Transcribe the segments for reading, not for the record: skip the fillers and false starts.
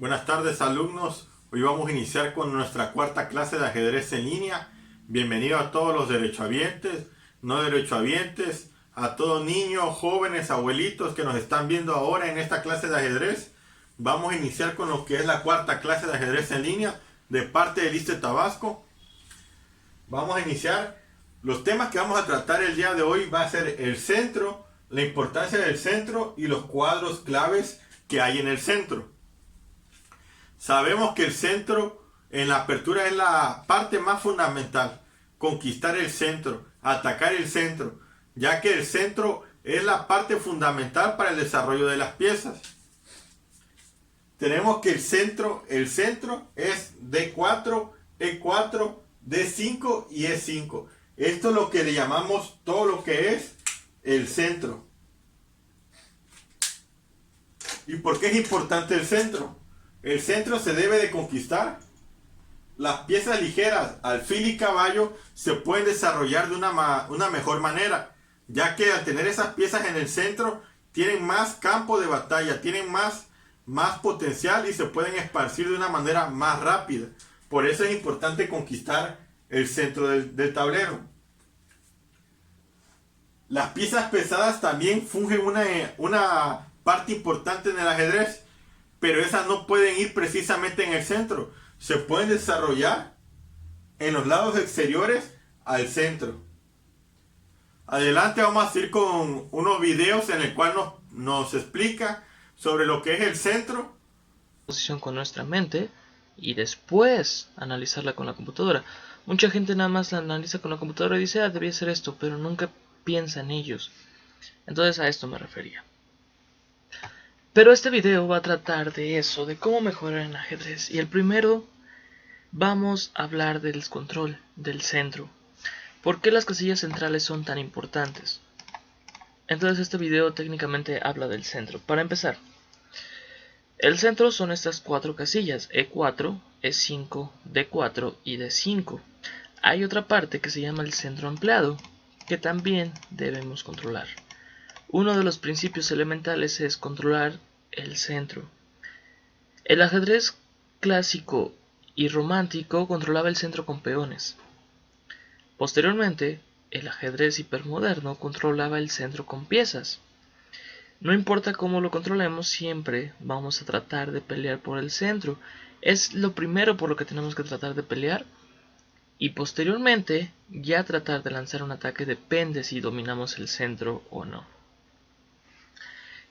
Buenas tardes, alumnos. Hoy vamos a iniciar con nuestra cuarta clase de ajedrez en línea. Bienvenido a todos los derechohabientes, no derechohabientes, a todos niños, jóvenes, abuelitos que nos están viendo ahora en esta clase de ajedrez. Vamos a iniciar con lo que es la cuarta clase de ajedrez en línea de parte del ISSSTE Tabasco. Vamos a iniciar. Los temas que vamos a tratar el día de hoy va a ser el centro, la importancia del centro y los cuadros claves que hay en el centro. Sabemos que el centro en la apertura es la parte más fundamental. Conquistar el centro, atacar el centro, ya que el centro es la parte fundamental para el desarrollo de las piezas. Tenemos que el centro es D4, E4, D5 y E5. Esto es lo que le llamamos todo lo que es el centro. ¿Y por qué es importante el centro? El centro se debe de conquistar. Las piezas ligeras, alfil y caballo, se pueden desarrollar de una mejor manera, ya que al tener esas piezas en el centro, tienen más campo de batalla, tienen más potencial y se pueden esparcir de una manera más rápida. Por eso es importante conquistar el centro del tablero. Las piezas pesadas también fungen una parte importante en el ajedrez, pero esas no pueden ir precisamente en el centro. Se pueden desarrollar en los lados exteriores al centro. Adelante vamos a ir con unos videos en el cual nos explica sobre lo que es el centro. Posición con nuestra mente y después analizarla con la computadora. Mucha gente nada más la analiza con la computadora y dice, debía ser esto, pero nunca piensa en ellos. Entonces a esto me refería. Pero este video va a tratar de eso, de cómo mejorar en ajedrez. Y el primero, vamos a hablar del control del centro. ¿Por qué las casillas centrales son tan importantes? Entonces este video técnicamente habla del centro. Para empezar, el centro son estas cuatro casillas, E4, E5, D4 y D5. Hay otra parte que se llama el centro ampliado, que también debemos controlar. Uno de los principios elementales es controlar el centro. El ajedrez clásico y romántico controlaba el centro con peones. Posteriormente, el ajedrez hipermoderno controlaba el centro con piezas. No importa cómo lo controlemos, siempre vamos a tratar de pelear por el centro. Es lo primero por lo que tenemos que tratar de pelear. Y posteriormente, ya tratar de lanzar un ataque depende si dominamos el centro o no.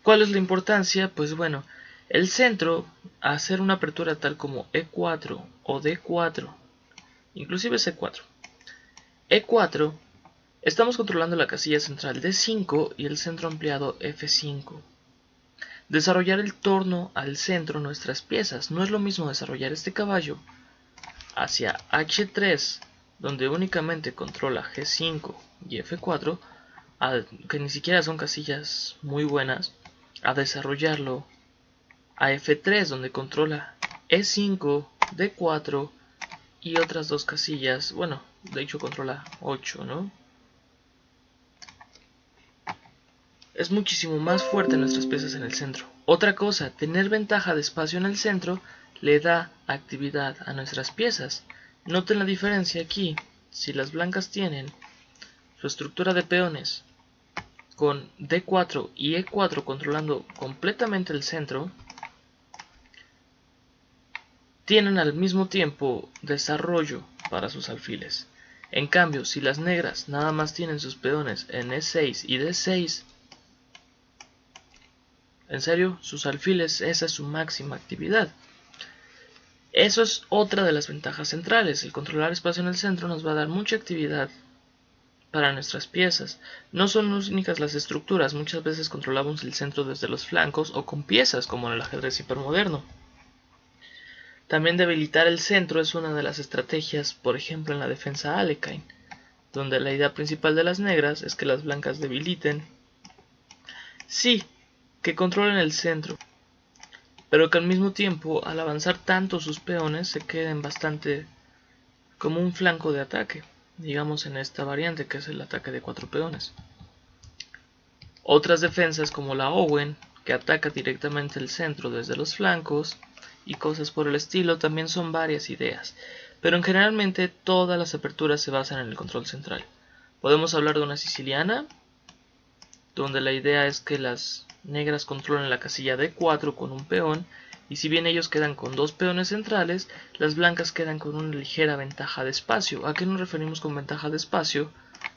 ¿Cuál es la importancia? Pues bueno, el centro, hacer una apertura tal como E4 o D4, inclusive C4. E4, estamos controlando la casilla central D5 y el centro ampliado F5. Desarrollar el torno al centro nuestras piezas. No es lo mismo desarrollar este caballo hacia H3, donde únicamente controla G5 y F4, que ni siquiera son casillas muy buenas, a desarrollarlo a F3, donde controla E5, D4 y otras dos casillas. Bueno, de hecho controla 8, ¿no? Es muchísimo más fuerte nuestras piezas en el centro. Otra cosa, tener ventaja de espacio en el centro le da actividad a nuestras piezas. Noten la diferencia aquí. Si las blancas tienen su estructura de peones con D4 y E4 controlando completamente el centro, tienen al mismo tiempo desarrollo para sus alfiles. En cambio, si las negras nada más tienen sus peones en E6 y D6, en serio, sus alfiles, esa es su máxima actividad. Eso es otra de las ventajas centrales. El controlar espacio en el centro nos va a dar mucha actividad para nuestras piezas. No son únicas las estructuras, muchas veces controlamos el centro desde los flancos o con piezas como en el ajedrez hipermoderno. También debilitar el centro es una de las estrategias, por ejemplo en la defensa Alekhine, donde la idea principal de las negras es que las blancas debiliten. Sí, que controlen el centro, pero que al mismo tiempo, al avanzar tanto sus peones, se queden bastante como un flanco de ataque, digamos en esta variante que es el ataque de 4 peones. Otras defensas como la Owen, que ataca directamente el centro desde los flancos, y cosas por el estilo también son varias ideas, pero generalmente todas las aperturas se basan en el control central. Podemos hablar de una siciliana, donde la idea es que las negras controlan la casilla D4 con un peón, y si bien ellos quedan con 2 peones centrales, las blancas quedan con una ligera ventaja de espacio. ¿A qué nos referimos con ventaja de espacio?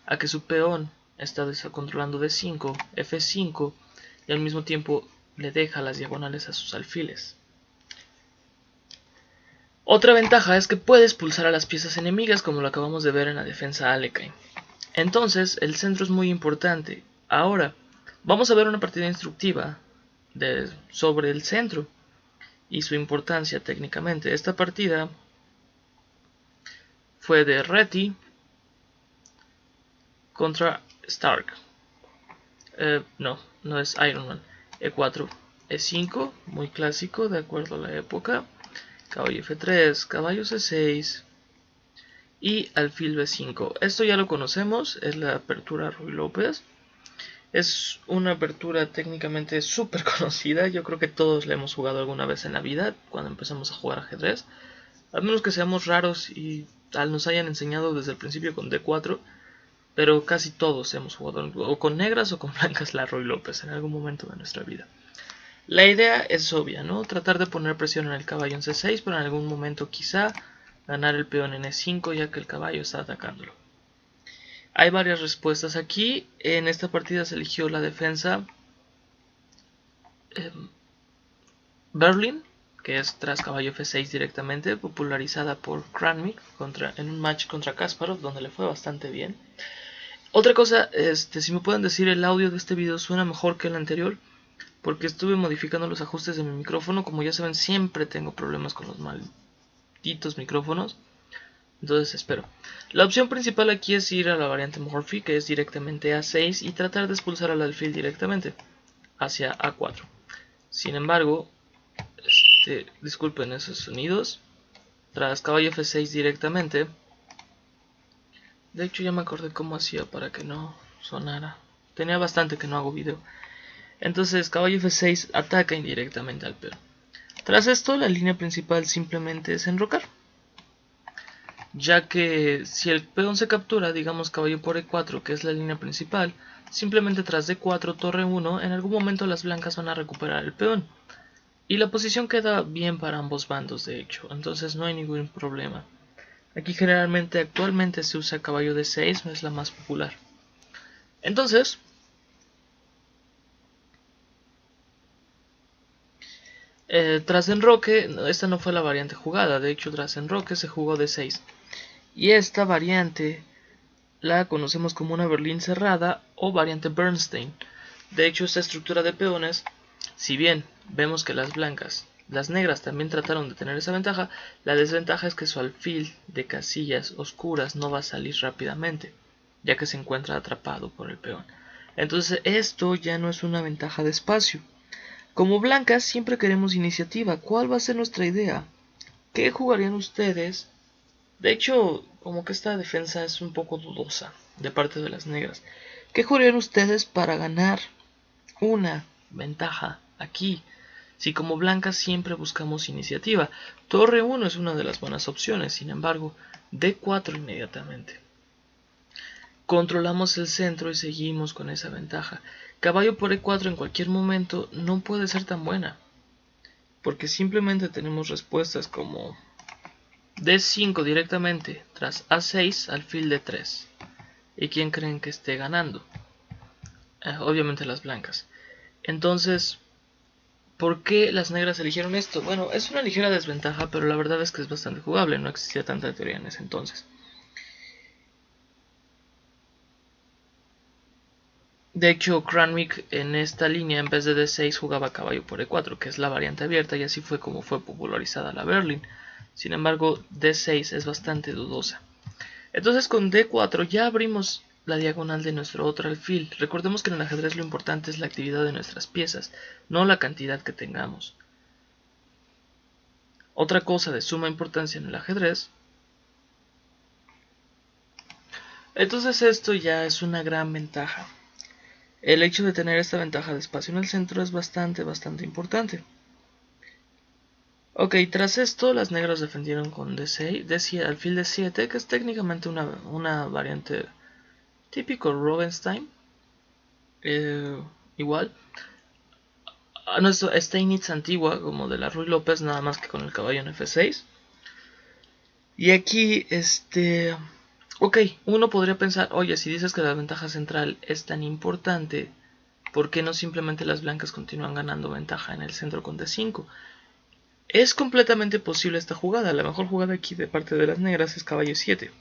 A que su peón está controlando D5, F5, y al mismo tiempo le deja las diagonales a sus alfiles. Otra ventaja es que puede expulsar a las piezas enemigas, como lo acabamos de ver en la defensa Alekhine. Entonces, el centro es muy importante. Ahora, vamos a ver una partida instructiva sobre el centro y su importancia técnicamente. Esta partida fue de Reti contra Stark. No es Iron Man. E4, E5, muy clásico de acuerdo a la época. Caballo F3, caballo C6 y alfil B5. Esto ya lo conocemos, es la apertura Ruy López. Es una apertura técnicamente súper conocida. Yo creo que todos la hemos jugado alguna vez en la vida cuando empezamos a jugar ajedrez. Al menos que seamos raros y nos hayan enseñado desde el principio con D4. Pero casi todos hemos jugado o con negras o con blancas la Ruy López en algún momento de nuestra vida. La idea es obvia, ¿no? Tratar de poner presión en el caballo en C6, pero en algún momento quizá ganar el peón en E5 ya que el caballo está atacándolo. Hay varias respuestas aquí. En esta partida se eligió la defensa Berlin, que es tras caballo F6 directamente, popularizada por Kranmik en un match contra Kasparov, donde le fue bastante bien. Otra cosa, si me pueden decir, el audio de este video suena mejor que el anterior, porque estuve modificando los ajustes de mi micrófono. Como ya saben, siempre tengo problemas con los malditos micrófonos. Entonces espero. La opción principal aquí es ir a la variante Morphy, que es directamente A6, y tratar de expulsar al alfil directamente hacia A4. Sin embargo, disculpen esos sonidos. Tras caballo F6 directamente. De hecho ya me acordé cómo hacía para que no sonara. Tenía bastante que no hago video. Entonces caballo F6 ataca indirectamente al peón. Tras esto la línea principal simplemente es enrocar, ya que si el peón se captura, digamos caballo por E4, que es la línea principal, simplemente tras D4 torre 1, en algún momento las blancas van a recuperar el peón. Y la posición queda bien para ambos bandos, de hecho, entonces no hay ningún problema. Aquí generalmente actualmente se usa caballo D6, es la más popular. Entonces, tras enroque, esta no fue la variante jugada, de hecho tras enroque se jugó D6. Y esta variante la conocemos como una Berlín cerrada o variante Bernstein. De hecho, esta estructura de peones, si bien vemos que las negras también trataron de tener esa ventaja, la desventaja es que su alfil de casillas oscuras no va a salir rápidamente, ya que se encuentra atrapado por el peón. Entonces esto ya no es una ventaja de espacio. Como blancas siempre queremos iniciativa. ¿Cuál va a ser nuestra idea? ¿Qué jugarían ustedes? De hecho, como que esta defensa es un poco dudosa de parte de las negras. ¿Qué jugarían ustedes para ganar una ventaja aquí? Si como blancas siempre buscamos iniciativa. Torre 1 es una de las buenas opciones, sin embargo, D4 inmediatamente. Controlamos el centro y seguimos con esa ventaja. Caballo por E4 en cualquier momento no puede ser tan buena, porque simplemente tenemos respuestas como D5 directamente tras A6 alfil D3. ¿Y quién creen que esté ganando? Obviamente las blancas. Entonces, ¿por qué las negras eligieron esto? Bueno, es una ligera desventaja, pero la verdad es que es bastante jugable. No existía tanta teoría en ese entonces. De hecho, Kranmik en esta línea en vez de D6 jugaba caballo por E4, que es la variante abierta, y así fue como fue popularizada la Berlin. Sin embargo, D6 es bastante dudosa. Entonces con D4 ya abrimos la diagonal de nuestro otro alfil. Recordemos que en el ajedrez lo importante es la actividad de nuestras piezas, no la cantidad que tengamos. Otra cosa de suma importancia en el ajedrez. Entonces esto ya es una gran ventaja. El hecho de tener esta ventaja de espacio en el centro es bastante importante. Ok, tras esto las negras defendieron con D6, alfil D7, que es técnicamente una variante típico Robenstein. Igual. No es Steinitz antigua, como de la Ruy López, nada más que con el caballo en F6. Y aquí, ok, uno podría pensar, oye, si dices que la ventaja central es tan importante, ¿por qué no simplemente las blancas continúan ganando ventaja en el centro con D5? Es completamente posible esta jugada. La mejor jugada aquí de parte de las negras es caballo 7.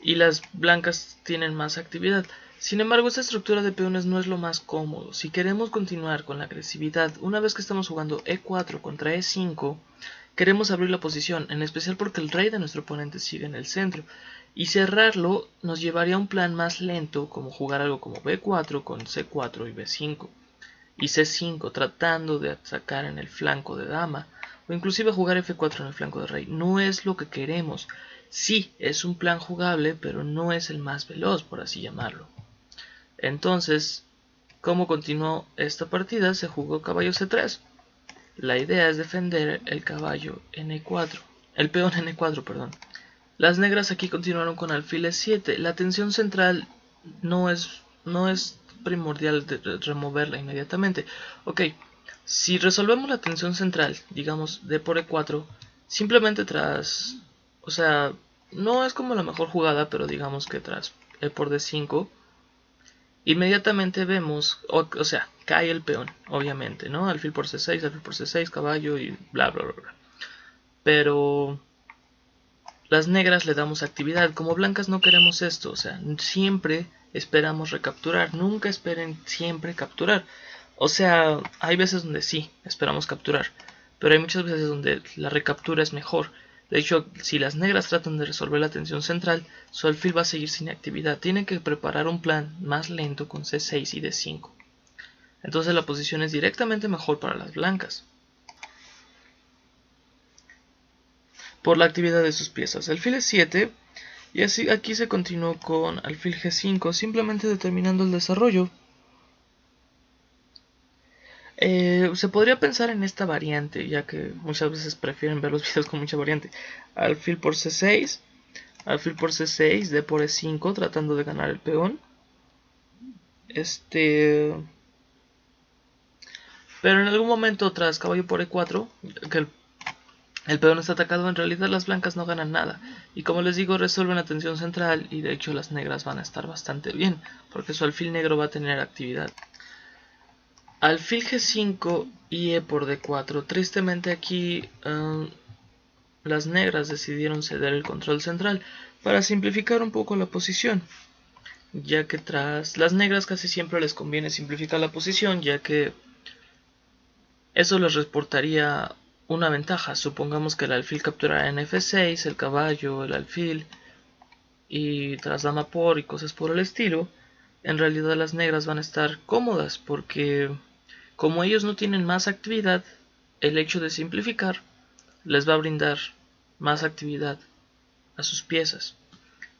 Y las blancas tienen más actividad. Sin embargo, esta estructura de peones no es lo más cómodo. Si queremos continuar con la agresividad, una vez que estamos jugando E4 contra E5, queremos abrir la posición, en especial porque el rey de nuestro oponente sigue en el centro. Y cerrarlo nos llevaría a un plan más lento, como jugar algo como B4 con C4 y B5. Y C5 tratando de atacar en el flanco de dama, o inclusive jugar F4 en el flanco de rey. No es lo que queremos. Sí, es un plan jugable, pero no es el más veloz, por así llamarlo. Entonces, ¿cómo continuó esta partida? Se jugó caballo C3. La idea es defender el caballo en E4. El peón en E4, perdón. Las negras aquí continuaron con alfil E7. La tensión central no es primordial de removerla inmediatamente. Ok, si resolvemos la tensión central, digamos D por E4, simplemente tras... O sea, no es como la mejor jugada, pero digamos que tras E por D5, inmediatamente vemos, o sea, cae el peón, obviamente, ¿no? Alfil por C6, alfil por C6, caballo y bla, bla, bla, bla. Pero las negras le damos actividad. Como blancas no queremos esto, o sea, siempre esperamos recapturar. Nunca esperen siempre capturar. O sea, hay veces donde sí, esperamos capturar. Pero hay muchas veces donde la recaptura es mejor. De hecho, si las negras tratan de resolver la tensión central, su alfil va a seguir sin actividad. Tienen que preparar un plan más lento con C6 y D5. Entonces la posición es directamente mejor para las blancas, por la actividad de sus piezas. Alfil E7, y así aquí se continuó con alfil G5, simplemente determinando el desarrollo. Se podría pensar en esta variante, ya que muchas veces prefieren ver los videos con mucha variante. Alfil por C6, alfil por C6, D por E5, tratando de ganar el peón. Pero en algún momento tras caballo por E4, que el peón está atacado, en realidad las blancas no ganan nada. Y como les digo, resuelven la tensión central y de hecho las negras van a estar bastante bien, porque su alfil negro va a tener actividad. Alfil G5 y E por D4. Tristemente aquí las negras decidieron ceder el control central para simplificar un poco la posición, ya que tras las negras casi siempre les conviene simplificar la posición, ya que eso les reportaría una ventaja. Supongamos que el alfil capturara en F6, el caballo, el alfil, y tras dama por y cosas por el estilo. En realidad las negras van a estar cómodas, porque como ellos no tienen más actividad, el hecho de simplificar les va a brindar más actividad a sus piezas.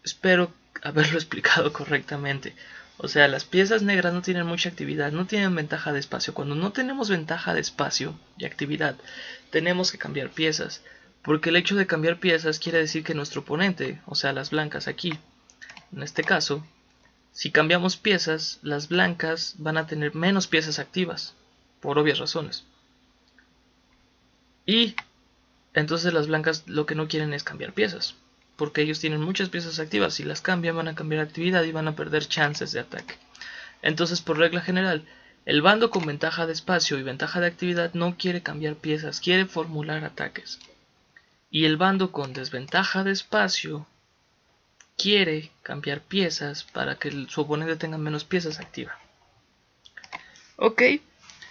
Espero haberlo explicado correctamente. O sea, las piezas negras no tienen mucha actividad, no tienen ventaja de espacio. Cuando no tenemos ventaja de espacio y actividad, tenemos que cambiar piezas. Porque el hecho de cambiar piezas quiere decir que nuestro oponente, o sea, las blancas aquí, en este caso, si cambiamos piezas, las blancas van a tener menos piezas activas, por obvias razones. Y entonces las blancas lo que no quieren es cambiar piezas, porque ellos tienen muchas piezas activas. Si las cambian van a cambiar actividad y van a perder chances de ataque. Entonces, por regla general, el bando con ventaja de espacio y ventaja de actividad no quiere cambiar piezas, quiere formular ataques. Y el bando con desventaja de espacio quiere cambiar piezas para que su oponente tenga menos piezas activas. Ok,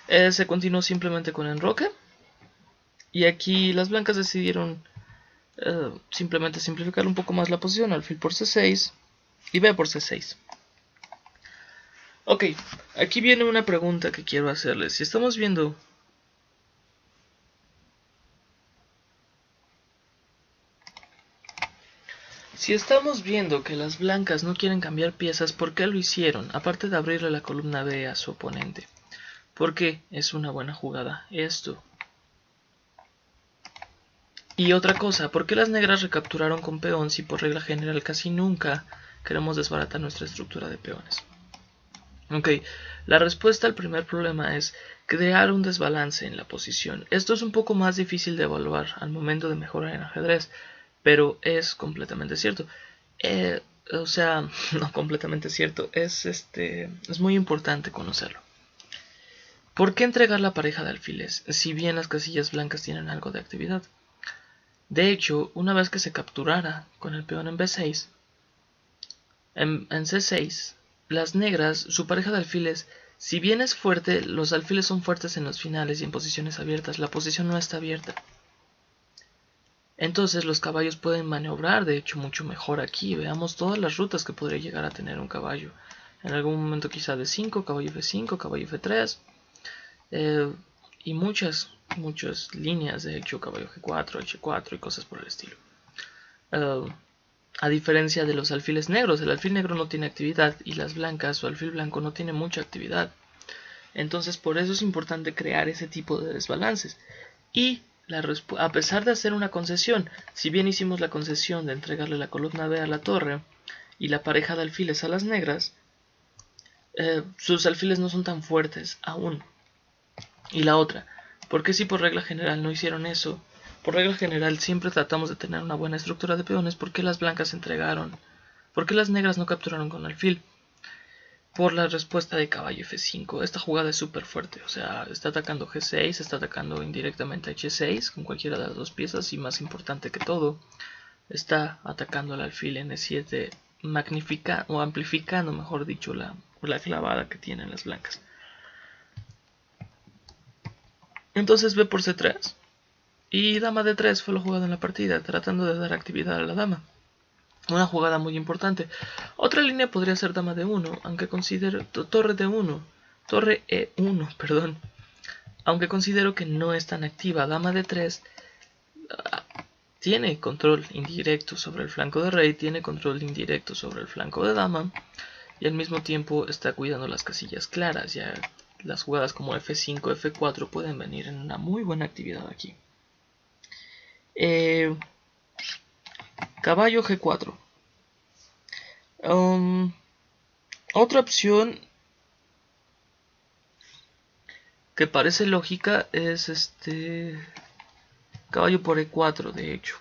se continuó simplemente con enroque. Y aquí las blancas decidieron simplemente simplificar un poco más la posición. Alfil por C6 y B por C6. Ok, aquí viene una pregunta que quiero hacerles. Si estamos viendo que las blancas no quieren cambiar piezas, ¿por qué lo hicieron? Aparte de abrirle la columna B a su oponente. ¿Por qué es una buena jugada esto? Y otra cosa, ¿por qué las negras recapturaron con peón si por regla general casi nunca queremos desbaratar nuestra estructura de peones? Ok, la respuesta al primer problema es crear un desbalance en la posición. Esto es un poco más difícil de evaluar al momento de mejorar en ajedrez, pero es completamente cierto. O sea, no completamente cierto, es muy importante conocerlo. ¿Por qué entregar la pareja de alfiles si bien las casillas blancas tienen algo de actividad? De hecho, una vez que se capturara con el peón en B6, en C6, las negras, su pareja de alfiles, si bien es fuerte, los alfiles son fuertes en los finales y en posiciones abiertas, la posición no está abierta. Entonces los caballos pueden maniobrar, de hecho, mucho mejor aquí. Veamos todas las rutas que podría llegar a tener un caballo. En algún momento quizá D5, caballo F5, caballo F3. Y muchas líneas, de hecho, caballo G4, H4 y cosas por el estilo. A diferencia de los alfiles negros, el alfil negro no tiene actividad y las blancas, su alfil blanco no tiene mucha actividad. Entonces por eso es importante crear ese tipo de desbalances. Y a pesar de hacer una concesión, si bien hicimos la concesión de entregarle la columna B a la torre y la pareja de alfiles a las negras, sus alfiles no son tan fuertes aún. Y la otra, ¿por qué si por regla general no hicieron eso? Por regla general siempre tratamos de tener una buena estructura de peones. ¿Por qué las blancas entregaron? ¿Por qué las negras no capturaron con alfil? Por la respuesta de caballo F5. Esta jugada es súper fuerte, o sea, está atacando G6, está atacando indirectamente a H6 con cualquiera de las dos piezas y más importante que todo, está atacando al alfil en E7, magnificando o amplificando, mejor dicho, la clavada que tienen las blancas. Entonces B por C3 y dama D3 fue lo jugado en la partida, tratando de dar actividad a la dama. Una jugada muy importante. Otra línea podría ser dama D1, aunque considero torre D1, torre E1, perdón. Aunque considero que no es tan activa. Dama D3 tiene control indirecto sobre el flanco de rey, tiene control indirecto sobre el flanco de dama y al mismo tiempo está cuidando las casillas claras. Ya las jugadas como F5, F4 pueden venir en una muy buena actividad aquí. Caballo G4. Otra opción que parece lógica es caballo por E4, de hecho.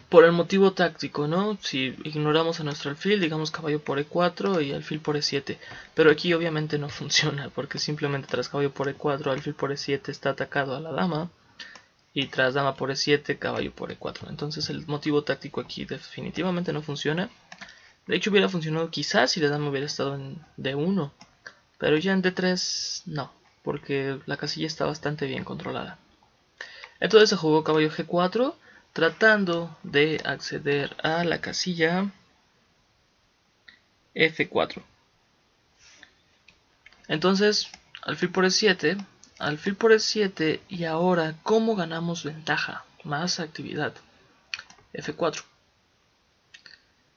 Por el motivo táctico, ¿no? Si ignoramos a nuestro alfil, digamos caballo por E4 y alfil por E7. Pero aquí obviamente no funciona, porque simplemente tras caballo por E4, alfil por E7 está atacado a la dama. Y tras dama por E7, caballo por E4. Entonces el motivo táctico aquí definitivamente no funciona. De hecho hubiera funcionado quizás si la dama hubiera estado en D1. Pero ya en D3 no, porque la casilla está bastante bien controlada. Entonces se jugó caballo G4, tratando de acceder a la casilla F4. Entonces, alfil por E7, alfil por E7 y ahora, ¿cómo ganamos ventaja? Más actividad. F4.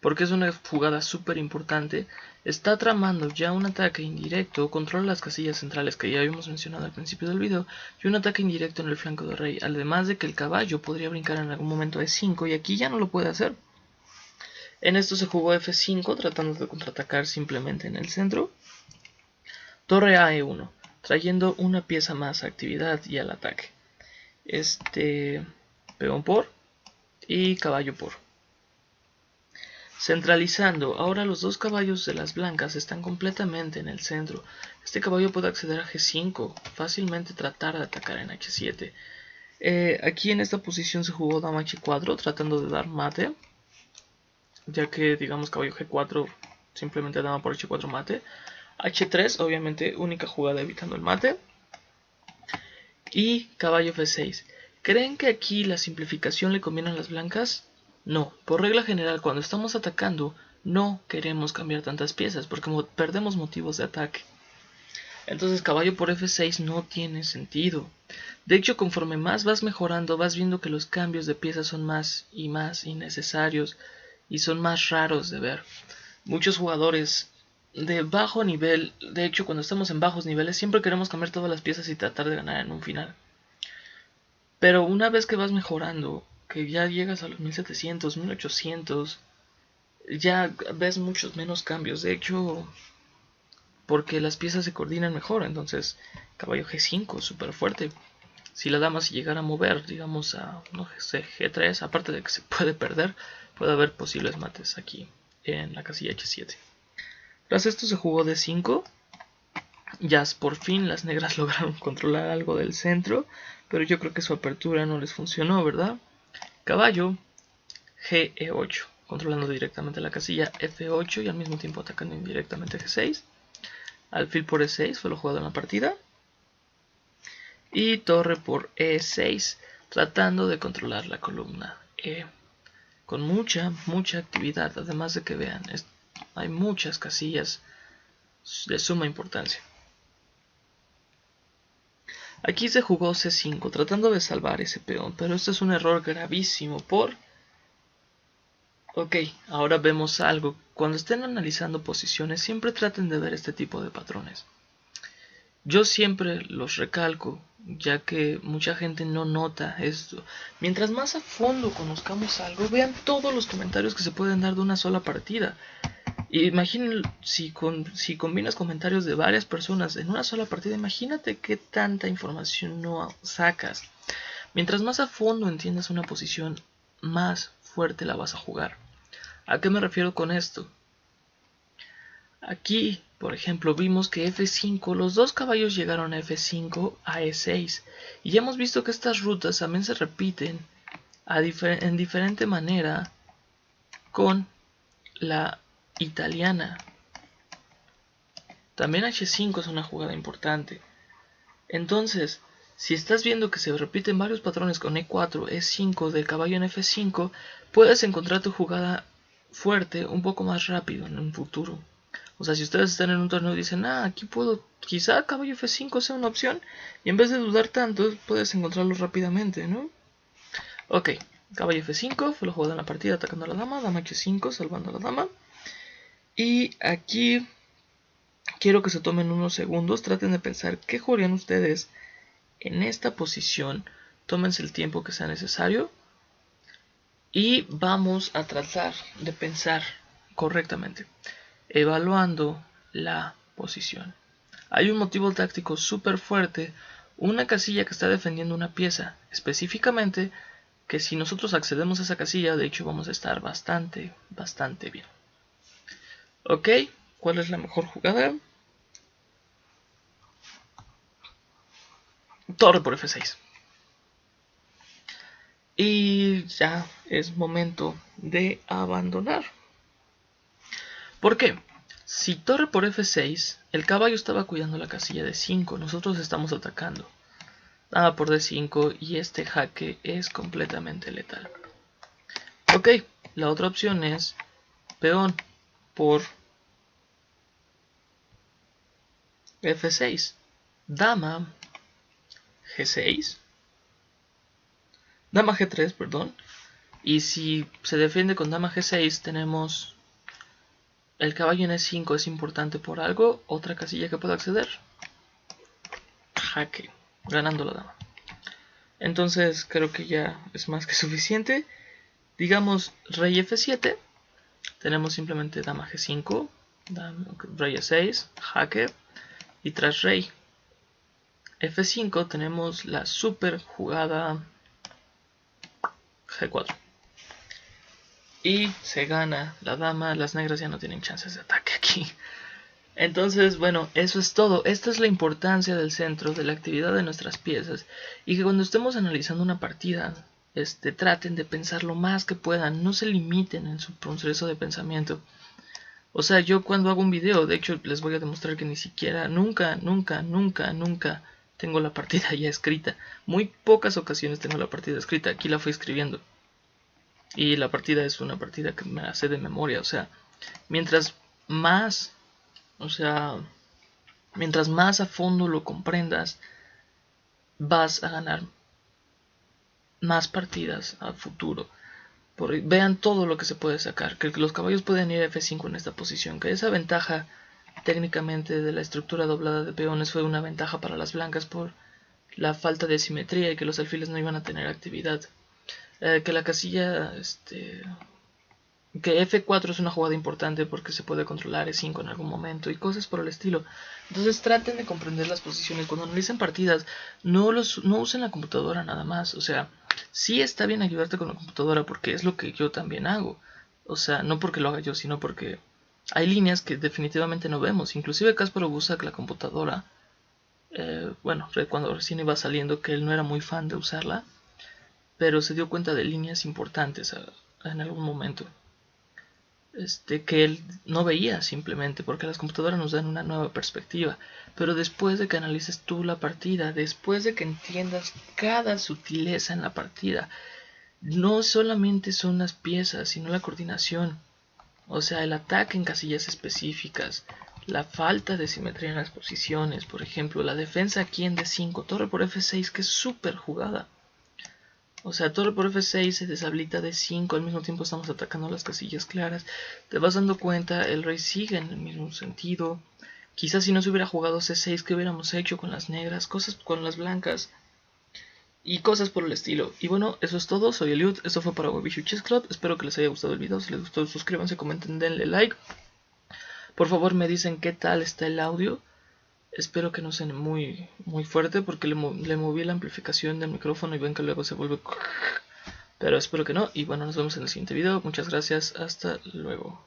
Porque es una jugada súper importante. Está tramando ya un ataque indirecto, controla las casillas centrales que ya habíamos mencionado al principio del video, y un ataque indirecto en el flanco de rey, además de que el caballo podría brincar en algún momento a E5 y aquí ya no lo puede hacer. En esto se jugó F5 tratando de contraatacar simplemente en el centro. Torre a E1, trayendo una pieza más a actividad y al ataque. Peón por y caballo por. Centralizando, ahora los dos caballos de las blancas están completamente en el centro. Este caballo puede acceder a G5, fácilmente tratar de atacar en H7. Aquí en esta posición se jugó dama H4 tratando de dar mate, ya que digamos caballo G4 simplemente dama por H4 mate. H3 obviamente única jugada evitando el mate. Y caballo F6. ¿Creen que aquí la simplificación le conviene a las blancas? No, por regla general cuando estamos atacando no queremos cambiar tantas piezas porque perdemos motivos de ataque. Entonces caballo por F6 no tiene sentido. De hecho, conforme más vas mejorando vas viendo que los cambios de piezas son más y más innecesarios y son más raros de ver. Muchos jugadores de bajo nivel. De hecho, cuando estamos en bajos niveles siempre queremos cambiar todas las piezas y tratar de ganar en un final. Pero una vez que vas mejorando, que ya llegas a los 1700, 1800, ya ves muchos menos cambios. De hecho, porque las piezas se coordinan mejor. Entonces, caballo G5, súper fuerte. Si la dama se llegara a mover, digamos a, no sé, G3, aparte de que se puede perder, puede haber posibles mates aquí en la casilla H7. Tras esto se jugó D5. Ya por fin las negras lograron controlar algo del centro, pero yo creo que su apertura no les funcionó, ¿verdad? Caballo GE8, controlando directamente la casilla F8 y al mismo tiempo atacando indirectamente G6. Alfil por E6 fue lo jugado en la partida. Y torre por E6, tratando de controlar la columna E. Con mucha actividad, además de que vean, hay muchas casillas de suma importancia. Aquí se jugó C5, tratando de salvar ese peón, pero este es un error gravísimo Ok, ahora vemos algo. Cuando estén analizando posiciones, siempre traten de ver este tipo de patrones. Yo siempre los recalco, ya que mucha gente no nota esto. Mientras más a fondo conozcamos algo, vean todos los comentarios que se pueden dar de una sola partida. Imaginen si combinas comentarios de varias personas en una sola partida, imagínate qué tanta información no sacas. Mientras más a fondo entiendas una posición, más fuerte la vas a jugar. ¿A qué me refiero con esto? Aquí, por ejemplo, vimos que F5, los dos caballos llegaron a F5 a E6. Y ya hemos visto que estas rutas también se repiten en diferente manera con la italiana. También H5 es una jugada importante. Entonces, si estás viendo que se repiten varios patrones con E4, E5 del caballo en F5, puedes encontrar tu jugada fuerte un poco más rápido en un futuro. O sea, si ustedes están en un torneo y dicen, aquí puedo, quizá caballo F5 sea una opción, y en vez de dudar tanto, puedes encontrarlo rápidamente, ¿no? Ok, caballo F5 fue lo jugado en la partida atacando a la dama, dama H5 salvando a la dama. Y aquí quiero que se tomen unos segundos, traten de pensar qué jugarían ustedes en esta posición. Tómense el tiempo que sea necesario y vamos a tratar de pensar correctamente, evaluando la posición. Hay un motivo táctico súper fuerte, una casilla que está defendiendo una pieza, específicamente que si nosotros accedemos a esa casilla, de hecho vamos a estar bastante bien. Ok, ¿cuál es la mejor jugada? Torre por F6. Y ya es momento de abandonar. ¿Por qué? Si torre por F6, el caballo estaba cuidando la casilla de 5, nosotros estamos atacando. Dama por D5 y este jaque es completamente letal. Ok, la otra opción es peón por F6, dama G6, dama G3, perdón. Y si se defiende con dama G6 tenemos el caballo en E5 es importante por algo. Otra casilla que puedo acceder, jaque, ganando la dama. Entonces creo que ya es más que suficiente. Digamos rey F7, tenemos simplemente dama G5, rey E6, jaque, y tras rey F5 tenemos la super jugada G4. Y se gana la dama, las negras ya no tienen chances de ataque aquí. Entonces, bueno, eso es todo. Esta es la importancia del centro, de la actividad de nuestras piezas. Y que cuando estemos analizando una partida, traten de pensar lo más que puedan. No se limiten en su proceso de pensamiento. O sea, yo cuando hago un video, de hecho les voy a demostrar que ni siquiera, nunca tengo la partida ya escrita. Muy pocas ocasiones tengo la partida escrita. Aquí la fui escribiendo. Y la partida es una partida que me hace de memoria. O sea, mientras más a fondo lo comprendas, vas a ganar más partidas a futuro. Vean todo lo que se puede sacar. Que los caballos pueden ir a F5 en esta posición. Que esa ventaja técnicamente de la estructura doblada de peones fue una ventaja para las blancas por la falta de simetría y que los alfiles no iban a tener actividad. Que la casilla, que F4 es una jugada importante porque se puede controlar E5 en algún momento y cosas por el estilo. Entonces traten de comprender las posiciones. Cuando analicen partidas, no usen la computadora nada más. O sea, sí está bien ayudarte con la computadora porque es lo que yo también hago. O sea, no porque lo haga yo, sino porque hay líneas que definitivamente no vemos. Inclusive Kasparov usa la computadora. Bueno, cuando recién iba saliendo, que él no era muy fan de usarla, pero se dio cuenta de líneas importantes en algún momento. Que él no veía simplemente porque las computadoras nos dan una nueva perspectiva. Pero después de que analices tú la partida, después de que entiendas cada sutileza en la partida, no solamente son las piezas, sino la coordinación. O sea, el ataque en casillas específicas, la falta de simetría en las posiciones, por ejemplo, la defensa aquí en D5, torre por F6, que es súper jugada. O sea, torre por F6 se deshabilita D5, al mismo tiempo estamos atacando las casillas claras. Te vas dando cuenta, el rey sigue en el mismo sentido. Quizás si no se hubiera jugado C6, ¿qué hubiéramos hecho con las negras? Cosas con las blancas. Y cosas por el estilo. Y bueno, eso es todo. Soy Eliud. Esto fue para Webishu Chess Club. Espero que les haya gustado el video. Si les gustó, suscríbanse, comenten, denle like. Por favor, me dicen qué tal está el audio. Espero que no sea muy fuerte porque le moví la amplificación del micrófono y ven que luego se vuelve... Pero espero que no. Y bueno, nos vemos en el siguiente video. Muchas gracias. Hasta luego.